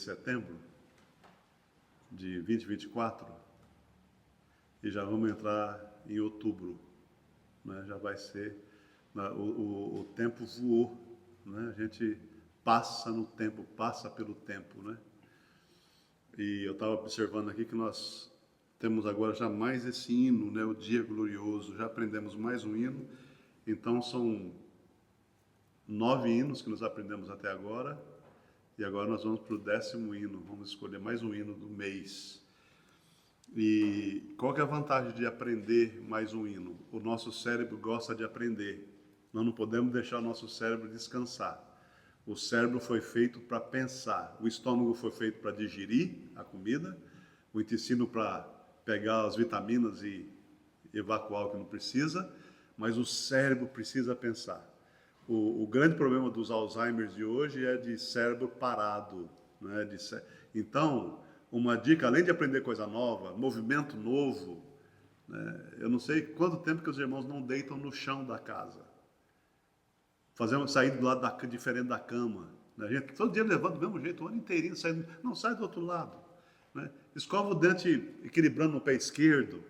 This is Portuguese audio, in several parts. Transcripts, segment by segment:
setembro de 2024 e já vamos entrar em outubro, né? Já vai ser, o tempo voou, né? A gente passa no tempo, passa pelo tempo, né? E eu estava observando aqui que nós temos agora já mais esse hino, né? O Dia Glorioso, já aprendemos mais um hino, então são 9 hinos que nós aprendemos até agora, e agora nós vamos para o 10º hino, vamos escolher mais um hino do mês. E qual que é a vantagem de aprender mais um hino? O nosso cérebro gosta de aprender, nós não podemos deixar o nosso cérebro descansar. O cérebro foi feito para pensar, o estômago foi feito para digerir a comida, o intestino para pegar as vitaminas e evacuar o que não precisa, mas o cérebro precisa pensar. O grande problema dos Alzheimer de hoje é de cérebro parado, né? Então, uma dica, além de aprender coisa nova, movimento novo, né? Eu não sei quanto tempo que os irmãos não deitam no chão da casa, sair do lado diferente da cama, né? A gente todo dia levanta do mesmo jeito, o ano inteirinho, não sai do outro lado, né? Escova o dente equilibrando no pé esquerdo,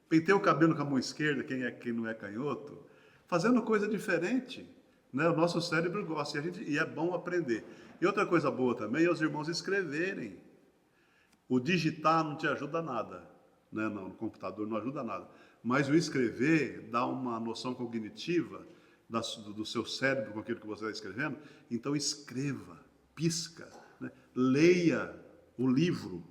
penteia o cabelo com a mão esquerda, quem não é canhoto, fazendo coisa diferente, né? O nosso cérebro gosta e é bom aprender. E outra coisa boa também é os irmãos escreverem. O digitar não te ajuda nada, né? No computador não ajuda nada, mas o escrever dá uma noção cognitiva do seu cérebro com aquilo que você está escrevendo. Então escreva, pisca, né? Leia o livro.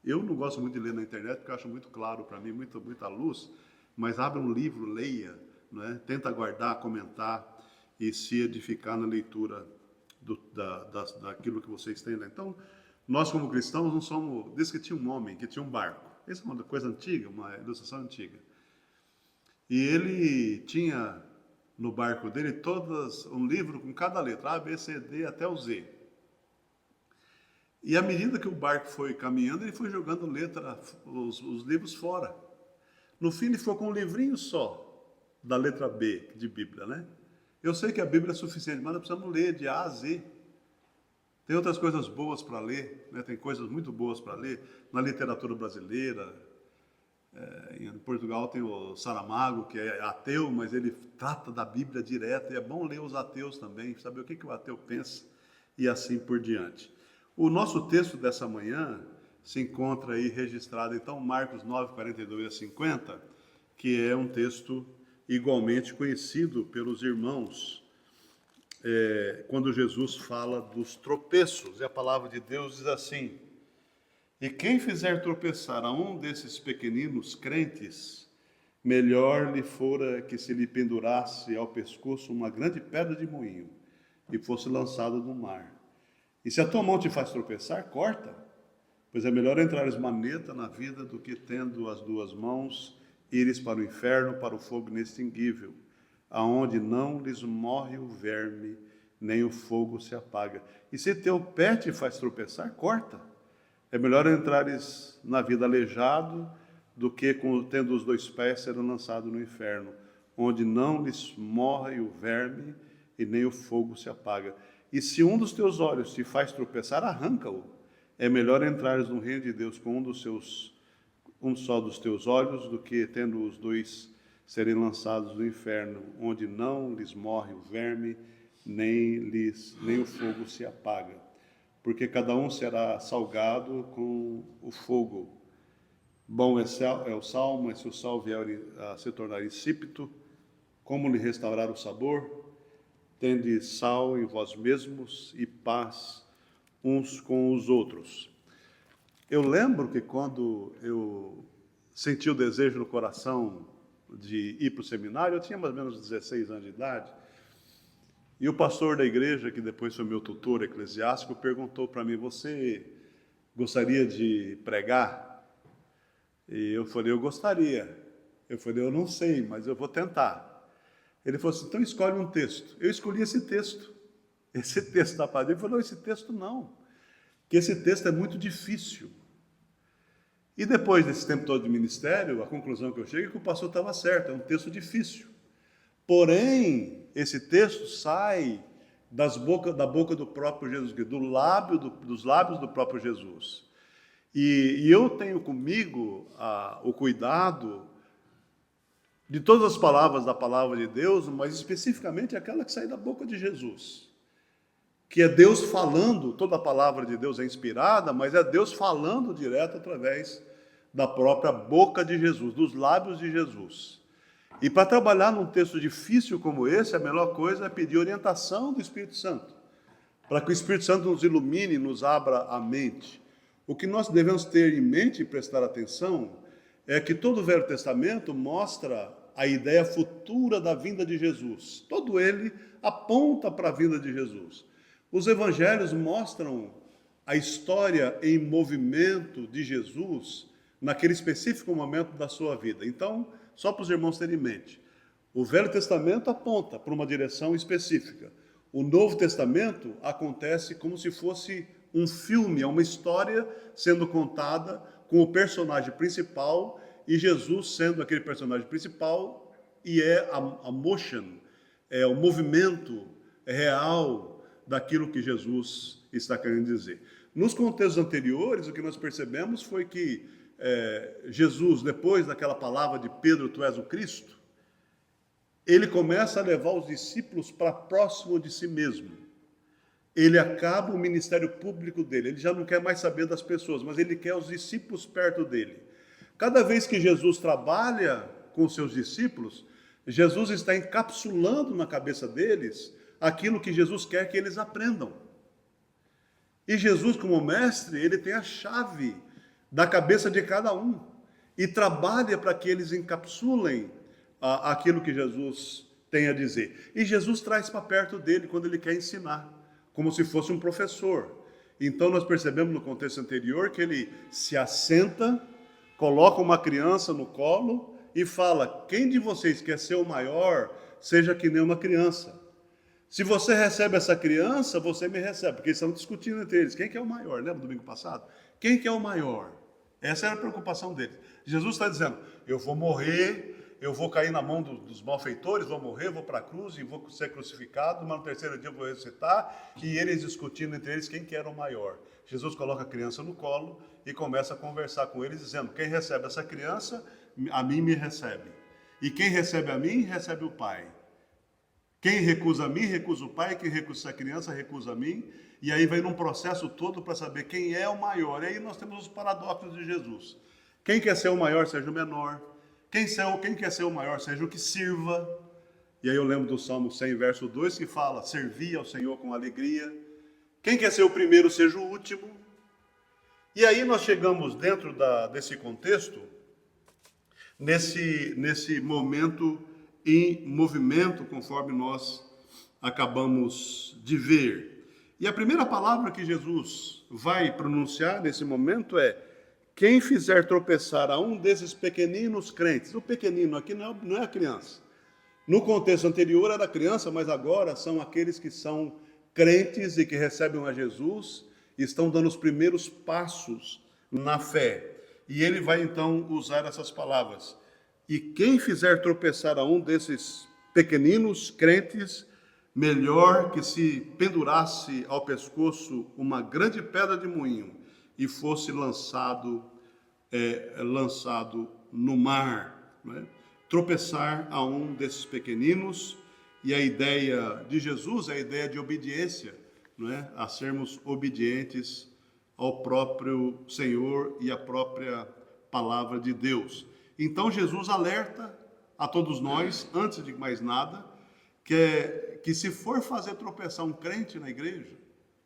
Eu não gosto muito de ler na internet porque eu acho muito claro para mim, muita luz, mas abra um livro, leia, né? Tenta guardar, comentar e se edificar na leitura daquilo que vocês têm lá. Então, nós como cristãos não somos... Diz que tinha um homem que tinha um barco. Essa é uma coisa antiga, uma ilustração antiga. E ele tinha no barco dele um livro com cada letra, A, B, C, D até o Z. E à medida que o barco foi caminhando, ele foi jogando os livros fora. No fim, ele ficou com um livrinho só, da letra B, de Bíblia, né? Eu sei que a Bíblia é suficiente, mas nós precisamos ler de A a Z. Tem outras coisas boas para ler, né? Tem coisas muito boas para ler na literatura brasileira. Em Portugal tem o Saramago, que é ateu, mas ele trata da Bíblia direto, e é bom ler os ateus também, saber o que o ateu pensa, e assim por diante. O nosso texto dessa manhã se encontra aí registrado, então, Marcos 9, 42 a 50, que é um texto igualmente conhecido pelos irmãos, quando Jesus fala dos tropeços, e a palavra de Deus diz assim: e quem fizer tropeçar a um desses pequeninos crentes, melhor lhe fora que se lhe pendurasse ao pescoço uma grande pedra de moinho e fosse lançado no mar. E se a tua mão te faz tropeçar, corta, pois é melhor entrares maneta na vida do que, tendo as 2 mãos, ires para o inferno, para o fogo inextinguível, aonde não lhes morre o verme, nem o fogo se apaga. E se teu pé te faz tropeçar, corta. É melhor entrares na vida aleijado do que, tendo os 2 pés, serem lançados no inferno, onde não lhes morre o verme e nem o fogo se apaga. E se um dos teus olhos te faz tropeçar, arranca-o. É melhor entrares no reino de Deus com um só dos teus olhos, do que, tendo os 2, serem lançados no inferno, onde não lhes morre o verme, nem o fogo se apaga. Porque cada um será salgado com o fogo. Bom é o sal, mas se o sal vier a se tornar insípido, como lhe restaurar o sabor? Tende sal em vós mesmos e paz uns com os outros. Eu lembro que quando eu senti o desejo no coração de ir para o seminário, eu tinha mais ou menos 16 anos de idade, e o pastor da igreja, que depois foi meu tutor eclesiástico, perguntou para mim: você gostaria de pregar? E eu falei: eu gostaria. Eu falei: eu não sei, mas eu vou tentar. Ele falou assim: então escolhe um texto. Eu escolhi esse texto da palavra. Ele falou: esse texto não, que esse texto é muito difícil. E depois desse tempo todo de ministério, a conclusão que eu chego é que o pastor estava certo, é um texto difícil. Porém, esse texto sai da boca do próprio Jesus Cristo, dos lábios do próprio Jesus. E eu tenho comigo o cuidado de todas as palavras da palavra de Deus, mas especificamente aquela que sai da boca de Jesus, que é Deus falando. Toda a palavra de Deus é inspirada, mas é Deus falando direto através da própria boca de Jesus, dos lábios de Jesus. E para trabalhar num texto difícil como esse, a melhor coisa é pedir orientação do Espírito Santo, para que o Espírito Santo nos ilumine, nos abra a mente. O que nós devemos ter em mente e prestar atenção é que todo o Velho Testamento mostra a ideia futura da vinda de Jesus. Todo ele aponta para a vinda de Jesus. Os evangelhos mostram a história em movimento de Jesus naquele específico momento da sua vida. Então, só para os irmãos terem em mente, o Velho Testamento aponta para uma direção específica. O Novo Testamento acontece como se fosse um filme, é uma história sendo contada com o personagem principal e Jesus sendo aquele personagem principal, e é a motion, é o movimento real daquilo que Jesus está querendo dizer. Nos contextos anteriores, o que nós percebemos foi que Jesus, depois daquela palavra de Pedro, tu és o Cristo, ele começa a levar os discípulos para próximo de si mesmo. Ele acaba o ministério público dele, ele já não quer mais saber das pessoas, mas ele quer os discípulos perto dele. Cada vez que Jesus trabalha com os seus discípulos, Jesus está encapsulando na cabeça deles aquilo que Jesus quer que eles aprendam. E Jesus, como mestre, ele tem a chave da cabeça de cada um e trabalha para que eles encapsulem aquilo que Jesus tem a dizer. E Jesus traz para perto dele quando ele quer ensinar, como se fosse um professor. Então nós percebemos no contexto anterior que ele se assenta, coloca uma criança no colo e fala: quem de vocês quer ser o maior, seja que nem uma criança. Se você recebe essa criança, você me recebe, porque eles estão discutindo entre eles. Quem que é o maior? Lembra do domingo passado? Quem que é o maior? Essa era a preocupação deles. Jesus está dizendo: eu vou morrer, eu vou cair na mão dos malfeitores, vou morrer, vou para a cruz e vou ser crucificado, mas no terceiro dia eu vou ressuscitar. E eles discutindo entre eles quem que era o maior. Jesus coloca a criança no colo e começa a conversar com eles, dizendo: quem recebe essa criança, a mim me recebe. E quem recebe a mim, recebe o Pai. Quem recusa a mim, recusa o Pai. Quem recusa a criança, recusa a mim. E aí vai num processo todo para saber quem é o maior. E aí nós temos os paradoxos de Jesus. Quem quer ser o maior, seja o menor. Quem quer ser o maior, seja o que sirva. E aí eu lembro do Salmo 100, verso 2, que fala: servir ao Senhor com alegria. Quem quer ser o primeiro, seja o último. E aí nós chegamos dentro desse contexto, nesse momento em movimento, conforme nós acabamos de ver. E a primeira palavra que Jesus vai pronunciar nesse momento é: quem fizer tropeçar a um desses pequeninos crentes. O pequenino aqui não é a criança. No contexto anterior era a criança, mas agora são aqueles que são crentes e que recebem a Jesus e estão dando os primeiros passos na fé. E ele vai então usar essas palavras: e quem fizer tropeçar a um desses pequeninos crentes, melhor que se pendurasse ao pescoço uma grande pedra de moinho e fosse lançado no mar. Não é? Tropeçar a um desses pequeninos. E a ideia de Jesus é a ideia de obediência, não é? A sermos obedientes ao próprio Senhor e à própria palavra de Deus. Então Jesus alerta a todos nós, antes de mais nada, que se for fazer tropeçar um crente na igreja,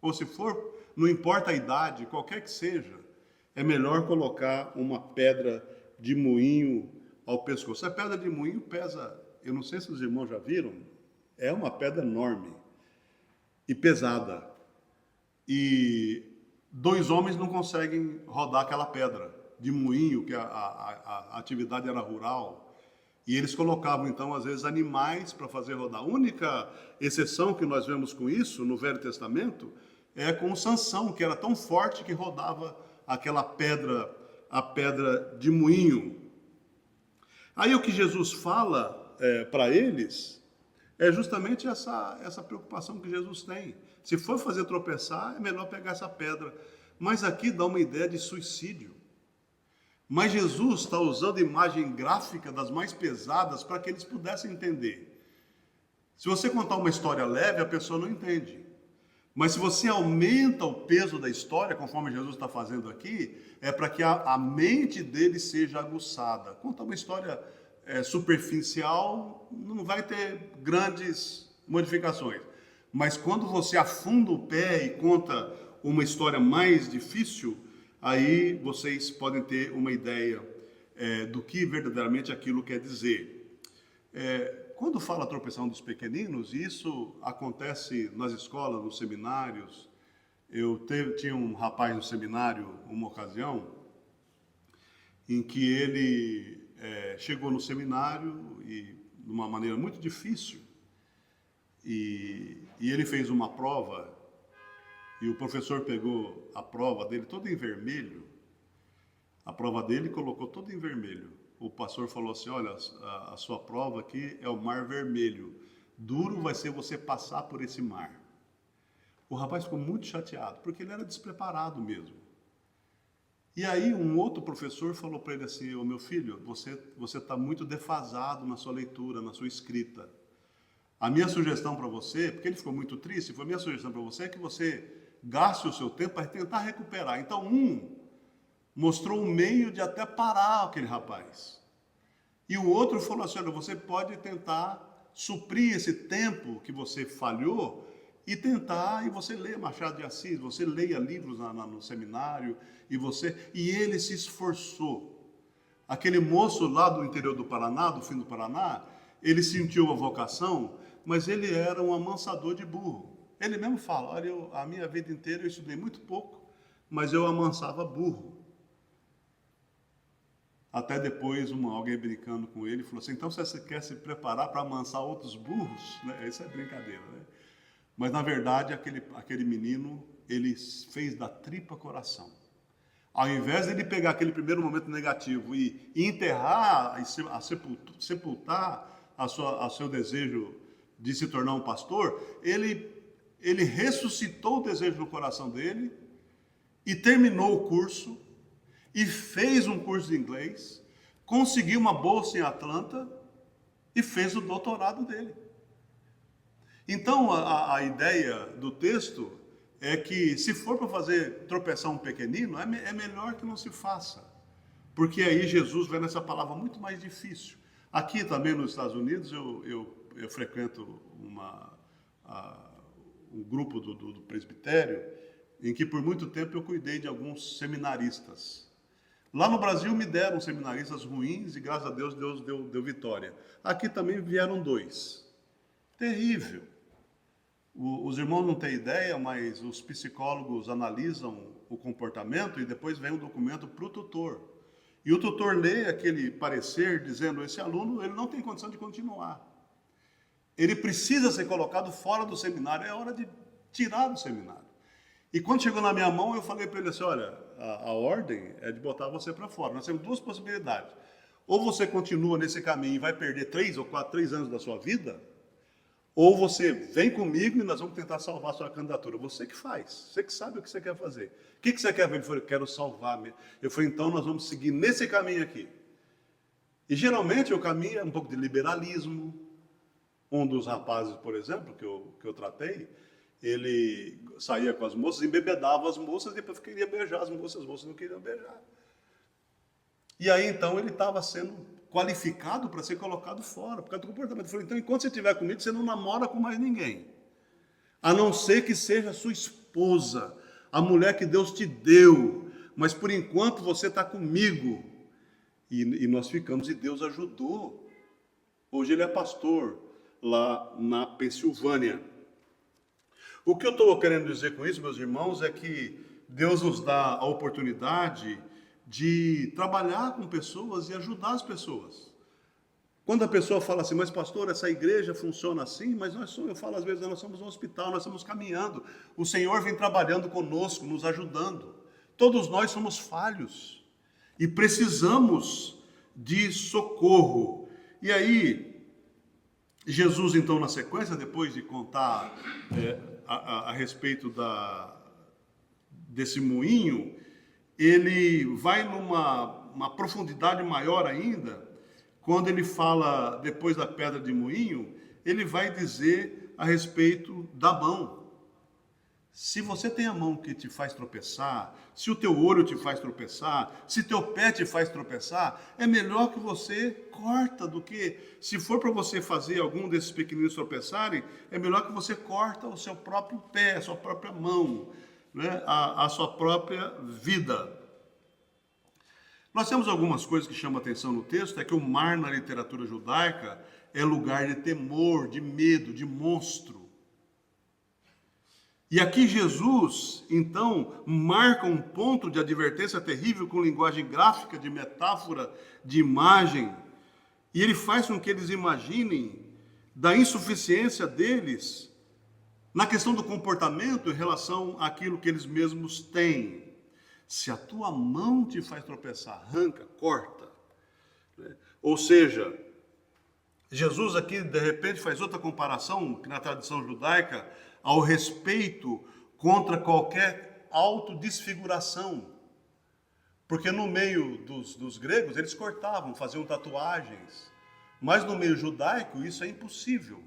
ou se for, não importa a idade, qualquer que seja, é melhor colocar uma pedra de moinho ao pescoço. A pedra de moinho pesa, eu não sei se os irmãos já viram, é uma pedra enorme e pesada. E 2 homens não conseguem rodar aquela pedra de moinho, que a atividade era rural. E eles colocavam, então, às vezes, animais para fazer rodar. A única exceção que nós vemos com isso no Velho Testamento é com Sansão, que era tão forte que rodava aquela pedra, a pedra de moinho. Aí o que Jesus fala para eles É justamente essa preocupação que Jesus tem. Se for fazer tropeçar, é melhor pegar essa pedra. Mas aqui dá uma ideia de suicídio. Mas Jesus está usando imagem gráfica das mais pesadas para que eles pudessem entender. Se você contar uma história leve, a pessoa não entende. Mas se você aumenta o peso da história, conforme Jesus está fazendo aqui, é para que a mente dele seja aguçada. Contar uma história superficial não vai ter grandes modificações. Mas quando você afunda o pé e conta uma história mais difícil, aí vocês podem ter uma ideia do que verdadeiramente aquilo quer dizer. Quando fala tropeção dos pequeninos, isso acontece nas escolas, nos seminários. Tinha um rapaz no seminário, uma ocasião, em que ele chegou no seminário e de uma maneira muito difícil, e ele fez uma prova, e o professor pegou a prova dele toda em vermelho, a prova dele colocou toda em vermelho. O pastor falou assim, olha, a sua prova aqui é o mar vermelho, duro vai ser você passar por esse mar. O rapaz ficou muito chateado, porque ele era despreparado mesmo. E aí um outro professor falou para ele assim, ô meu filho, você está muito defasado na sua leitura, na sua escrita. A minha sugestão para você, porque ele ficou muito triste, a minha sugestão para você é que você gaste o seu tempo para tentar recuperar. Então mostrou um meio de até parar aquele rapaz. E o outro falou assim, olha, você pode tentar suprir esse tempo que você falhou e você leia Machado de Assis, você leia livros no seminário, e ele se esforçou. Aquele moço lá do interior do Paraná, do fim do Paraná, ele sentiu a vocação, mas ele era um amansador de burro. Ele mesmo fala, olha, a minha vida inteira eu estudei muito pouco, mas eu amansava burro. Até depois alguém brincando com ele falou assim, então você quer se preparar para amansar outros burros? Né? Isso é brincadeira, né? Mas na verdade aquele menino, ele fez da tripa coração. Ao invés de ele pegar aquele primeiro momento negativo e enterrar, sepultar o seu desejo de se tornar um pastor, ele ressuscitou o desejo no coração dele e terminou o curso e fez um curso de inglês, conseguiu uma bolsa em Atlanta e fez o doutorado dele. Então, a ideia do texto é que, se for para fazer tropeçar um pequenino, é melhor que não se faça. Porque aí Jesus vai nessa palavra muito mais difícil. Aqui também nos Estados Unidos, eu frequento um grupo do presbitério, em que por muito tempo eu cuidei de alguns seminaristas. Lá no Brasil me deram seminaristas ruins e graças a Deus, Deus deu vitória. Aqui também vieram 2. Terrível. Os irmãos não têm ideia, mas os psicólogos analisam o comportamento e depois vem um documento para o tutor. E o tutor lê aquele parecer dizendo, esse aluno ele não tem condição de continuar. Ele precisa ser colocado fora do seminário, é hora de tirar do seminário. E quando chegou na minha mão, eu falei para ele assim, olha, a ordem é de botar você para fora. Nós temos 2 possibilidades. Ou você continua nesse caminho e vai perder 3 anos da sua vida, ou você vem comigo e nós vamos tentar salvar a sua candidatura. Você que faz, você que sabe o que você quer fazer. O que você quer ver? Ele falou, eu quero salvar. Eu falei, então nós vamos seguir nesse caminho aqui. E geralmente o caminho é um pouco de liberalismo. Um dos rapazes, por exemplo, que eu tratei, ele saía com as moças, embebedava as moças e depois queria beijar as moças não queriam beijar. E aí então ele estava sendo qualificado para ser colocado fora, por causa do comportamento. Eu falei, então enquanto você estiver comigo, você não namora com mais ninguém. A não ser que seja sua esposa, a mulher que Deus te deu. Mas por enquanto você está comigo. E nós ficamos e Deus ajudou. Hoje ele é pastor lá na Pensilvânia. O que eu estou querendo dizer com isso, meus irmãos, é que Deus nos dá a oportunidade de trabalhar com pessoas e ajudar as pessoas. Quando a pessoa fala assim, mas pastor, essa igreja funciona assim, mas eu falo às vezes, nós somos um hospital, nós estamos caminhando. O Senhor vem trabalhando conosco, nos ajudando. Todos nós somos falhos e precisamos de socorro. E aí, Jesus, então, na sequência, depois de contar a respeito desse moinho, ele vai numa profundidade maior ainda. Quando ele fala, depois da pedra de moinho, ele vai dizer a respeito da mão. Se você tem a mão que te faz tropeçar, se o teu olho te faz tropeçar, se teu pé te faz tropeçar, é melhor que você corta do que, se for para você fazer algum desses pequeninos tropeçarem, é melhor que você corta o seu próprio pé, a sua própria mão, né? a sua própria vida. Nós temos algumas coisas que chamam a atenção no texto, é que o mar na literatura judaica é lugar de temor, de medo, de monstro. E aqui Jesus, então, marca um ponto de advertência terrível com linguagem gráfica, de metáfora, de imagem. E ele faz com que eles imaginem da insuficiência deles na questão do comportamento em relação àquilo que eles mesmos têm. Se a tua mão te faz tropeçar, arranca, corta. Ou seja, Jesus aqui, de repente, faz outra comparação, que na tradição judaica, ao respeito contra qualquer autodesfiguração. Porque no meio dos gregos, eles cortavam, faziam tatuagens. Mas no meio judaico, isso é impossível.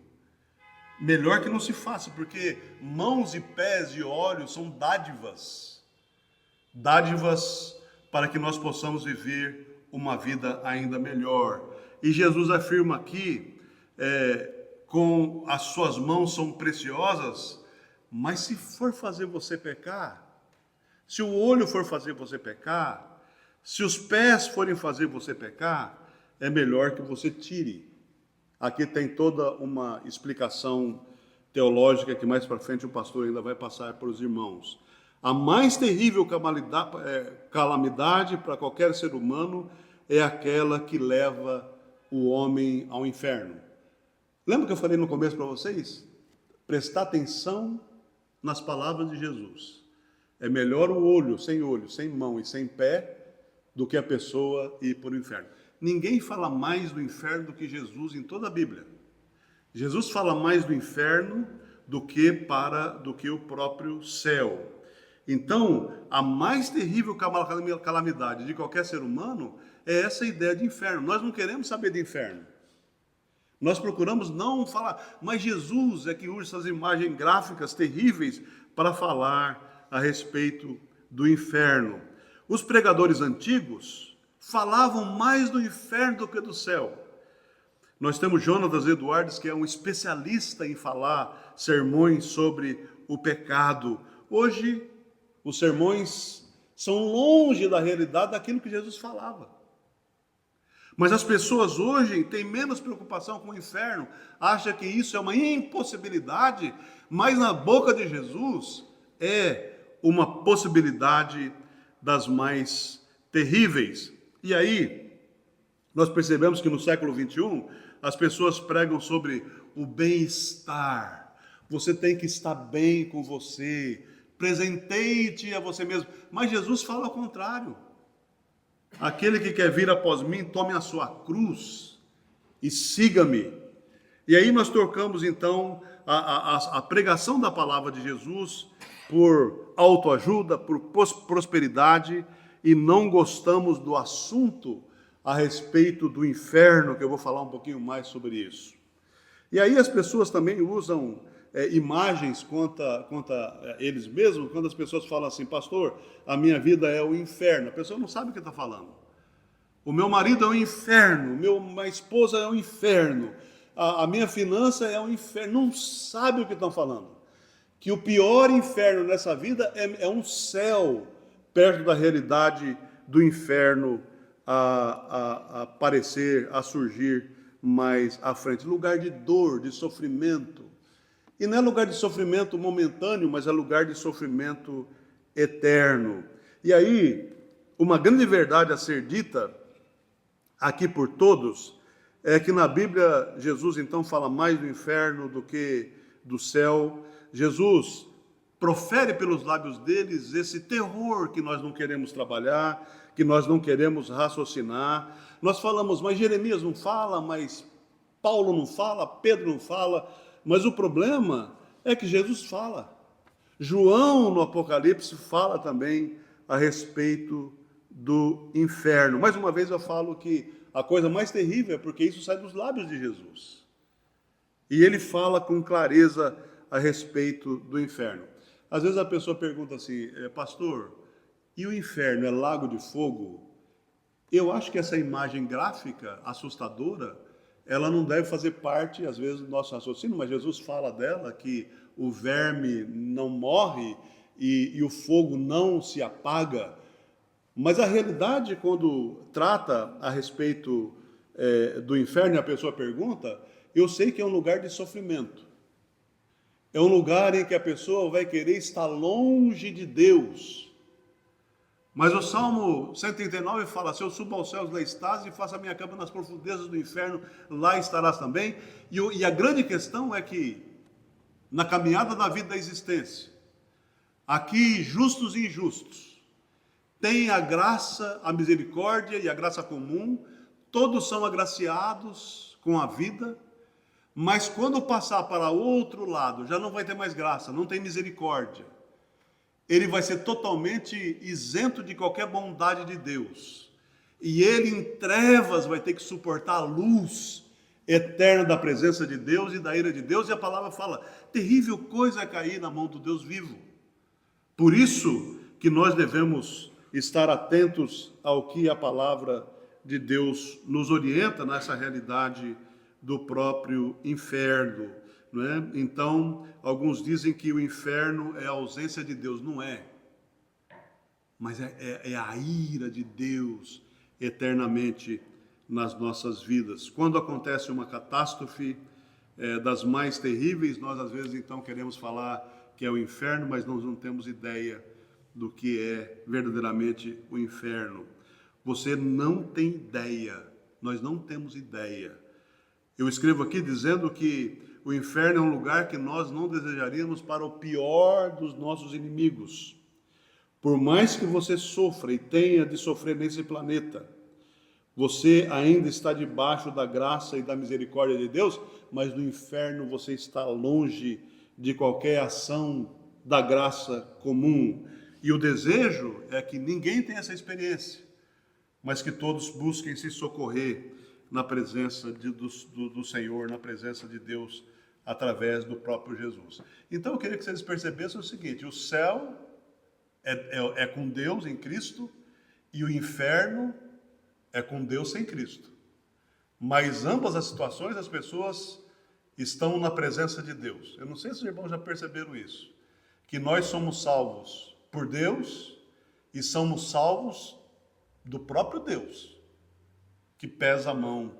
Melhor que não se faça, porque mãos e pés e olhos são dádivas. Dádivas para que nós possamos viver uma vida ainda melhor. E Jesus afirma aqui, com as suas mãos são preciosas, mas se for fazer você pecar, se o olho for fazer você pecar, se os pés forem fazer você pecar, é melhor que você tire. Aqui tem toda uma explicação teológica que mais para frente o pastor ainda vai passar para os irmãos. A mais terrível calamidade para qualquer ser humano é aquela que leva o homem ao inferno. Lembra que eu falei no começo para vocês? Prestar atenção nas palavras de Jesus. É melhor o olho, sem mão e sem pé, do que a pessoa ir para o inferno. Ninguém fala mais do inferno do que Jesus em toda a Bíblia. Jesus fala mais do inferno do que o próprio céu. Então, a mais terrível calamidade de qualquer ser humano é essa ideia de inferno. Nós não queremos saber de inferno. Nós procuramos não falar, mas Jesus é que usa essas imagens gráficas terríveis para falar a respeito do inferno. Os pregadores antigos falavam mais do inferno do que do céu. Nós temos Jonatas Eduardes, que é um especialista em falar sermões sobre o pecado. Hoje, os sermões são longe da realidade daquilo que Jesus falava. Mas as pessoas hoje têm menos preocupação com o inferno, acham que isso é uma impossibilidade, mas na boca de Jesus é uma possibilidade das mais terríveis. E aí, nós percebemos que no século XXI, as pessoas pregam sobre o bem-estar. Você tem que estar bem com você, presenteie-te a você mesmo. Mas Jesus fala ao contrário. Aquele que quer vir após mim, tome a sua cruz e siga-me. E aí nós trocamos então a pregação da palavra de Jesus por autoajuda, por prosperidade, e não gostamos do assunto a respeito do inferno, que eu vou falar um pouquinho mais sobre isso. E aí as pessoas também usam imagens contra eles mesmos, quando as pessoas falam assim, pastor, a minha vida é o inferno. A pessoa não sabe o que está falando. O meu marido é o inferno, minha esposa é o inferno, a minha finança é o inferno. Não sabe o que estão falando. Que o pior inferno nessa vida é um céu perto da realidade do inferno a aparecer, a surgir mais à frente. Lugar de dor, de sofrimento. E não é lugar de sofrimento momentâneo, mas é lugar de sofrimento eterno. E aí, uma grande verdade a ser dita aqui por todos é que na Bíblia Jesus então fala mais do inferno do que do céu. Jesus profere pelos lábios deles esse terror que nós não queremos trabalhar, que nós não queremos raciocinar. Nós falamos, mas Jeremias não fala, mas Paulo não fala, Pedro não fala, mas o problema é que Jesus fala. João, no Apocalipse, fala também a respeito do inferno. Mais uma vez eu falo que a coisa mais terrível é porque isso sai dos lábios de Jesus. E ele fala com clareza a respeito do inferno. Às vezes a pessoa pergunta assim, pastor, e o inferno é lago de fogo? Eu acho que essa imagem gráfica, assustadora, ela não deve fazer parte, às vezes, do nosso raciocínio, mas Jesus fala dela, que o verme não morre e o fogo não se apaga. Mas a realidade, quando trata a respeito do inferno, e a pessoa pergunta, eu sei que é um lugar de sofrimento. É um lugar em que a pessoa vai querer estar longe de Deus. Mas o Salmo 139 fala, se eu subo aos céus, lá estás, e faço a minha cama nas profundezas do inferno, lá estarás também. E a grande questão é que, na caminhada da vida da existência, aqui justos e injustos, tem a graça, a misericórdia e a graça comum, todos são agraciados com a vida, mas quando passar para o outro lado, já não vai ter mais graça, não tem misericórdia. Ele vai ser totalmente isento de qualquer bondade de Deus. E ele em trevas vai ter que suportar a luz eterna da presença de Deus e da ira de Deus. E a palavra fala, terrível coisa é cair na mão do Deus vivo. Por isso que nós devemos estar atentos ao que a palavra de Deus nos orienta nessa realidade do próprio inferno. Não é? Então, alguns dizem que o inferno é a ausência de Deus. Não é. Mas é a ira de Deus eternamente nas nossas vidas. Quando acontece uma catástrofe das mais terríveis, nós às vezes então queremos falar que é o inferno, mas nós não temos ideia do que é verdadeiramente o inferno. Você não tem ideia. Nós não temos ideia. Eu escrevo aqui dizendo que o inferno é um lugar que nós não desejaríamos para o pior dos nossos inimigos. Por mais que você sofra e tenha de sofrer nesse planeta, você ainda está debaixo da graça e da misericórdia de Deus, mas no inferno você está longe de qualquer ação da graça comum. E o desejo é que ninguém tenha essa experiência, mas que todos busquem se socorrer na presença do Senhor, na presença de Deus, através do próprio Jesus. Então eu queria que vocês percebessem o seguinte, o céu é com Deus em Cristo e o inferno é com Deus sem Cristo. Mas ambas as situações as pessoas estão na presença de Deus. Eu não sei se os irmãos já perceberam isso, que nós somos salvos por Deus e somos salvos do próprio Deus, que pesa a mão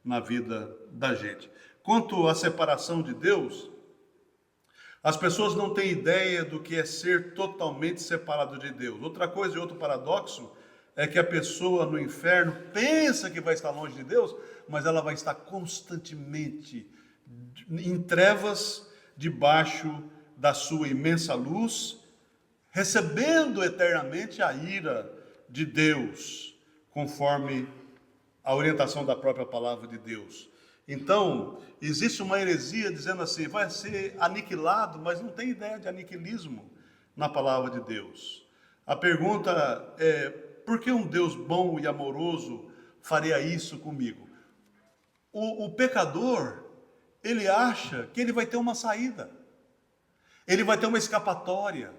na vida da gente. Quanto à separação de Deus, as pessoas não têm ideia do que é ser totalmente separado de Deus. Outra coisa e outro paradoxo é que a pessoa no inferno pensa que vai estar longe de Deus, mas ela vai estar constantemente em trevas, debaixo da sua imensa luz, recebendo eternamente a ira de Deus, conforme a orientação da própria palavra de Deus. Então, existe uma heresia dizendo assim, vai ser aniquilado, mas não tem ideia de aniquilismo na palavra de Deus. A pergunta é, por que um Deus bom e amoroso faria isso comigo? O pecador, ele acha que ele vai ter uma saída, ele vai ter uma escapatória,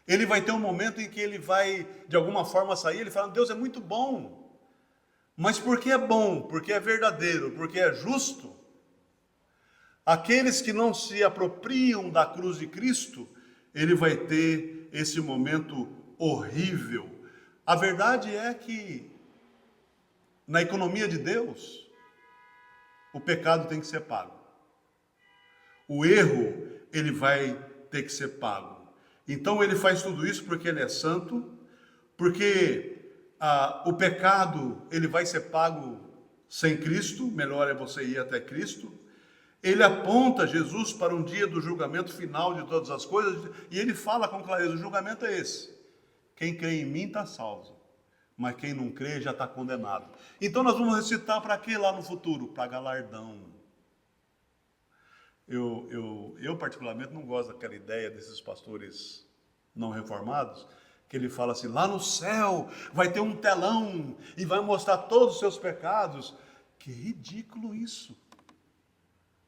ele vai ter um momento em que ele vai, de alguma forma, sair, ele fala, Deus é muito bom. Mas porque é bom, porque é verdadeiro, porque é justo, aqueles que não se apropriam da cruz de Cristo, ele vai ter esse momento horrível. A verdade é que, na economia de Deus, o pecado tem que ser pago. O erro, ele vai ter que ser pago. Então ele faz tudo isso porque ele é santo, porque o pecado, ele vai ser pago sem Cristo, melhor é você ir até Cristo. Ele aponta Jesus para um dia do julgamento final de todas as coisas, e ele fala com clareza, o julgamento é esse. Quem crê em mim está salvo, mas quem não crê já está condenado. Então nós vamos recitar para quê lá no futuro? Para galardão. Eu particularmente não gosto daquela ideia desses pastores não reformados, que ele fala assim, lá no céu vai ter um telão e vai mostrar todos os seus pecados. Que ridículo isso.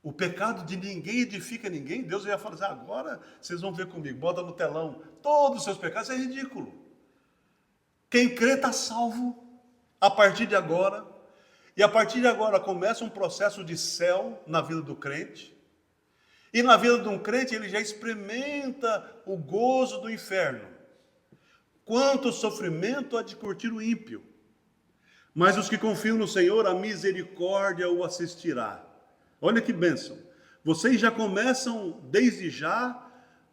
O pecado de ninguém edifica ninguém. Deus ia falar assim, agora vocês vão ver comigo, bota no telão todos os seus pecados. Isso é ridículo. Quem crê está salvo a partir de agora. E a partir de agora começa um processo de céu na vida do crente. E na vida de um crente ele já experimenta o gozo do inferno. Quanto sofrimento há de curtir o ímpio. Mas os que confiam no Senhor, a misericórdia o assistirá. Olha que bênção. Vocês já começam desde já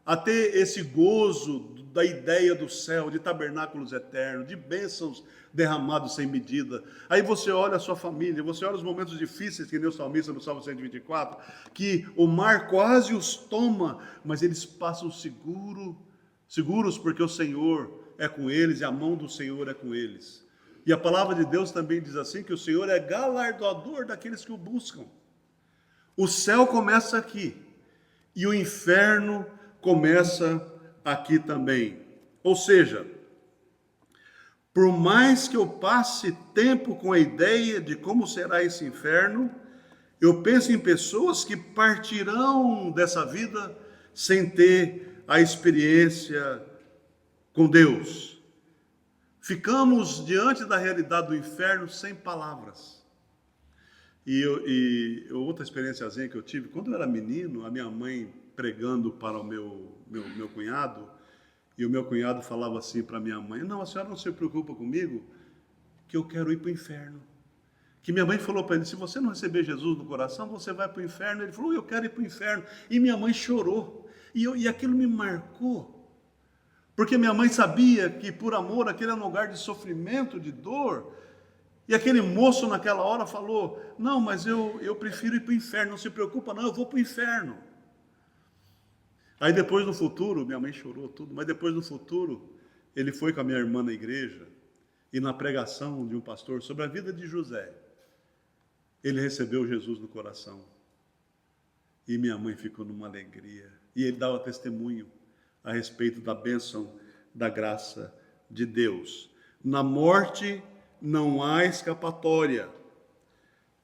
a ter esse gozo da ideia do céu, de tabernáculos eternos, de bênçãos derramados sem medida. Aí você olha a sua família, você olha os momentos difíceis, que nem o salmista no Salmo 124, que o mar quase os toma, mas eles passam seguros porque o Senhor é com eles e a mão do Senhor é com eles. E a palavra de Deus também diz assim, que o Senhor é galardoador daqueles que o buscam. O céu começa aqui e o inferno começa aqui também. Ou seja, por mais que eu passe tempo com a ideia de como será esse inferno, eu penso em pessoas que partirão dessa vida sem ter a experiência com Deus. Ficamos diante da realidade do inferno sem palavras. E outra experiênciazinha que eu tive, quando eu era menino, a minha mãe pregando para o meu cunhado, e o meu cunhado falava assim para minha mãe, não, a senhora não se preocupa comigo, que eu quero ir para o inferno. Que minha mãe falou para ele, se você não receber Jesus no coração, você vai para o inferno. Ele falou, eu quero ir para o inferno. E minha mãe chorou. E aquilo me marcou. Porque minha mãe sabia que por amor aquele era um lugar de sofrimento, de dor. E aquele moço naquela hora falou, não, mas eu prefiro ir para o inferno, não se preocupa não, eu vou para o inferno. Aí depois no futuro, minha mãe chorou tudo, mas depois no futuro, ele foi com a minha irmã na igreja, e na pregação de um pastor sobre a vida de José, ele recebeu Jesus no coração. E minha mãe ficou numa alegria. E ele dava testemunho a respeito da bênção da graça de Deus. Na morte não há escapatória.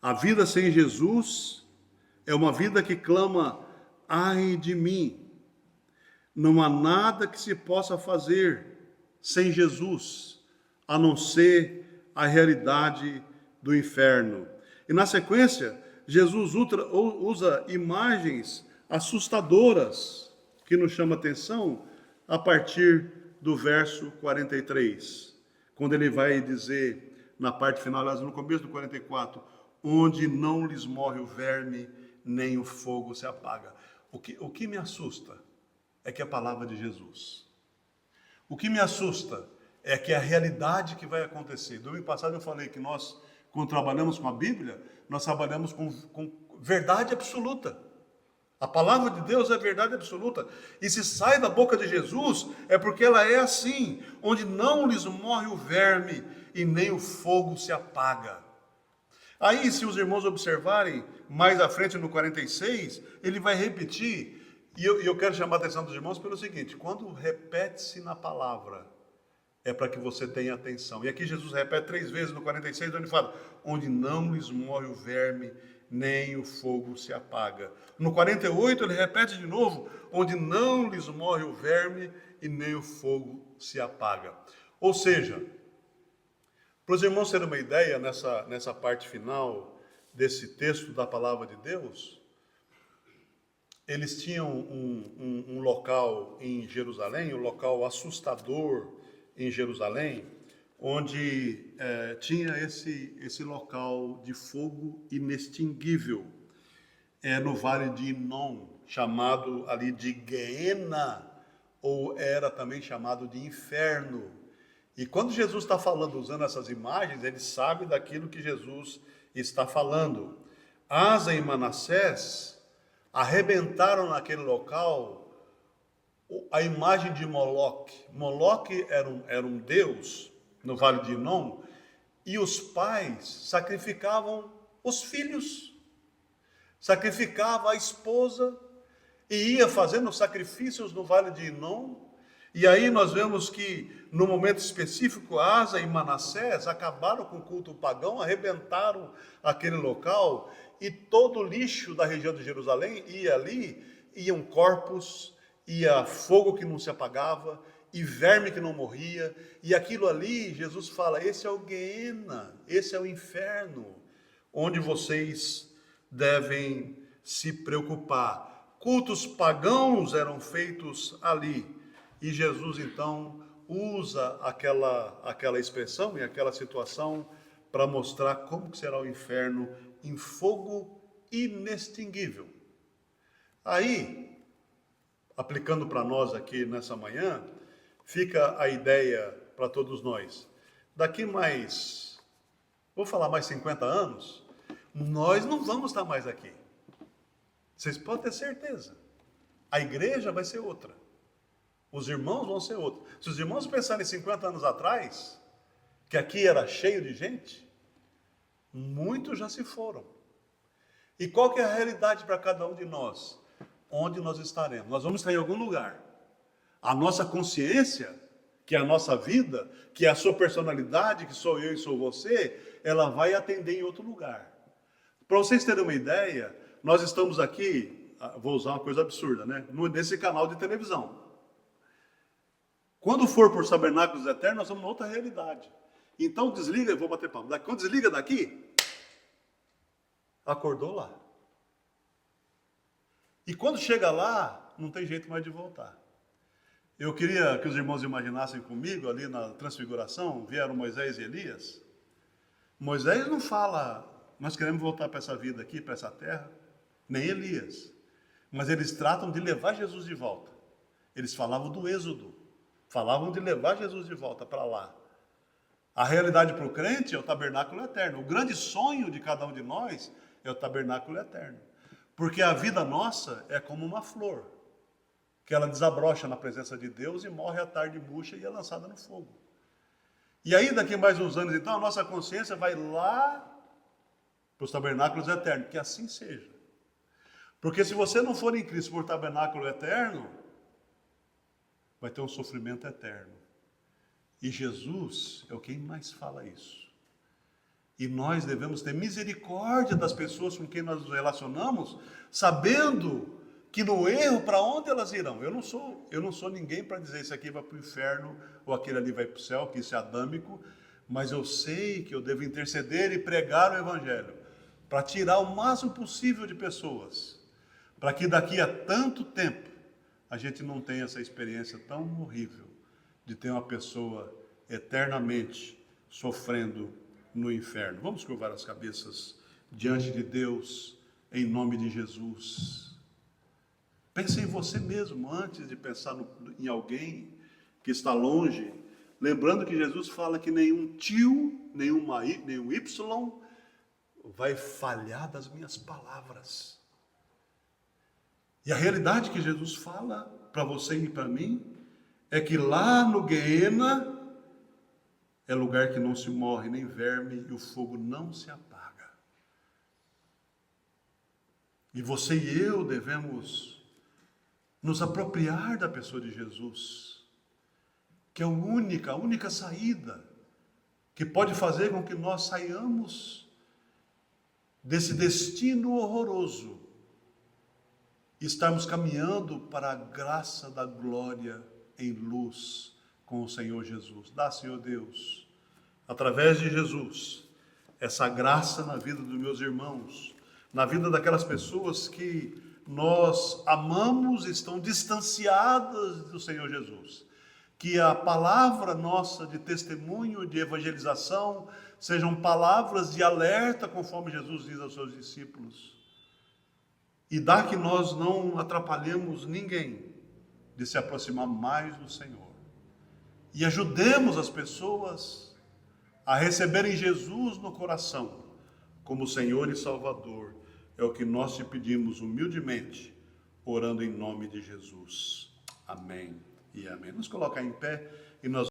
A vida sem Jesus é uma vida que clama, ai de mim. Não há nada que se possa fazer sem Jesus, a não ser a realidade do inferno. E na sequência, Jesus usa imagens assustadoras que nos chamam a atenção a partir do verso 43, quando ele vai dizer na parte final, aliás, no começo do 44, onde não lhes morre o verme, nem o fogo se apaga. O que me assusta é que é a palavra de Jesus. O que me assusta é que a realidade que vai acontecer. Domingo passado eu falei que nós, quando trabalhamos com a Bíblia, nós trabalhamos com verdade absoluta. A palavra de Deus é verdade absoluta. E se sai da boca de Jesus, é porque ela é assim, onde não lhes morre o verme e nem o fogo se apaga. Aí, se os irmãos observarem, mais à frente no 46, ele vai repetir. E eu quero chamar a atenção dos irmãos pelo seguinte, quando repete-se na palavra, é para que você tenha atenção. E aqui Jesus repete 3 vezes no 46, onde ele fala, onde não lhes morre o verme, nem o fogo se apaga. No 48 ele repete de novo, onde não lhes morre o verme e nem o fogo se apaga. Ou seja, para os irmãos terem uma ideia nessa parte final desse texto da palavra de Deus, eles tinham um local em Jerusalém, um local assustador em Jerusalém, onde tinha esse local de fogo inextinguível, no vale de Inom, chamado ali de Guiena, ou era também chamado de inferno. E quando Jesus está falando, usando essas imagens, ele sabe daquilo que Jesus está falando. Asa e Manassés arrebentaram naquele local a imagem de Moloque. Moloque era um deus no Vale de Inom, e os pais sacrificavam os filhos sacrificava a esposa e ia fazendo sacrifícios no vale de Inom. E aí nós vemos que, no momento específico, Asa e Manassés acabaram com o culto pagão, arrebentaram aquele local, e todo o lixo da região de Jerusalém ia ali, iam corpos, ia fogo que não se apagava, e verme que não morria, e aquilo ali, Jesus fala, esse é o Guiena, esse é o inferno, onde vocês devem se preocupar. Cultos pagãos eram feitos ali, e Jesus então usa aquela expressão e aquela situação para mostrar como que será o inferno em fogo inextinguível. Aí, aplicando para nós aqui nessa manhã, fica a ideia para todos nós. Daqui mais, vou falar mais 50 anos, nós não vamos estar mais aqui. Vocês podem ter certeza. A igreja vai ser outra. Os irmãos vão ser outros. Se os irmãos pensarem 50 anos atrás, que aqui era cheio de gente, muitos já se foram. E qual que é a realidade para cada um de nós? Onde nós estaremos? Nós vamos estar em algum lugar. A nossa consciência, que é a nossa vida, que é a sua personalidade, que sou eu e sou você, ela vai atender em outro lugar. Para vocês terem uma ideia, nós estamos aqui, vou usar uma coisa absurda, né? Nesse canal de televisão. Quando for por tabernáculos eternos, nós vamos em outra realidade. Então desliga, eu vou bater palma. Quando desliga daqui, acordou lá. E quando chega lá, não tem jeito mais de voltar. Eu queria que os irmãos imaginassem comigo, ali na transfiguração, vieram Moisés e Elias. Moisés não fala, nós queremos voltar para essa vida aqui, para essa terra, nem Elias. Mas eles tratam de levar Jesus de volta. Eles falavam do êxodo. Falavam de levar Jesus de volta para lá. A realidade para o crente é o tabernáculo eterno. O grande sonho de cada um de nós é o tabernáculo eterno. Porque a vida nossa é como uma flor, que ela desabrocha na presença de Deus e morre à tarde murcha e é lançada no fogo. E aí, daqui mais uns anos, então, a nossa consciência vai lá para os tabernáculos eternos. Que assim seja. Porque se você não for em Cristo por tabernáculo eterno, vai ter um sofrimento eterno. E Jesus é quem mais fala isso. E nós devemos ter misericórdia das pessoas com quem nós nos relacionamos, sabendo que no erro, para onde elas irão? Eu não sou ninguém para dizer isso aqui vai para o inferno ou aquele ali vai para o céu, que isso é adâmico, mas eu sei que eu devo interceder e pregar o evangelho para tirar o máximo possível de pessoas, para que daqui a tanto tempo a gente não tenha essa experiência tão horrível de ter uma pessoa eternamente sofrendo no inferno. Vamos curvar as cabeças diante de Deus, em nome de Jesus. Pense em você mesmo antes de pensar em alguém que está longe, lembrando que Jesus fala que nenhum tio, nenhum Y vai falhar das minhas palavras. E a realidade que Jesus fala para você e para mim é que lá no Guiena é lugar que não se morre nem verme e o fogo não se apaga. E você e eu devemos nos apropriar da pessoa de Jesus, que é a única saída que pode fazer com que nós saiamos desse destino horroroso e estarmos caminhando para a graça da glória em luz com o Senhor Jesus. Dá, Senhor Deus, através de Jesus, essa graça na vida dos meus irmãos, na vida daquelas pessoas que nós amamos e estão distanciadas do Senhor Jesus. Que a palavra nossa de testemunho, de evangelização, sejam palavras de alerta, conforme Jesus diz aos seus discípulos. E dá que nós não atrapalhemos ninguém de se aproximar mais do Senhor. E ajudemos as pessoas a receberem Jesus no coração, como Senhor e Salvador. É o que nós te pedimos humildemente, orando em nome de Jesus. Amém e amém. Nos colocar em pé e nós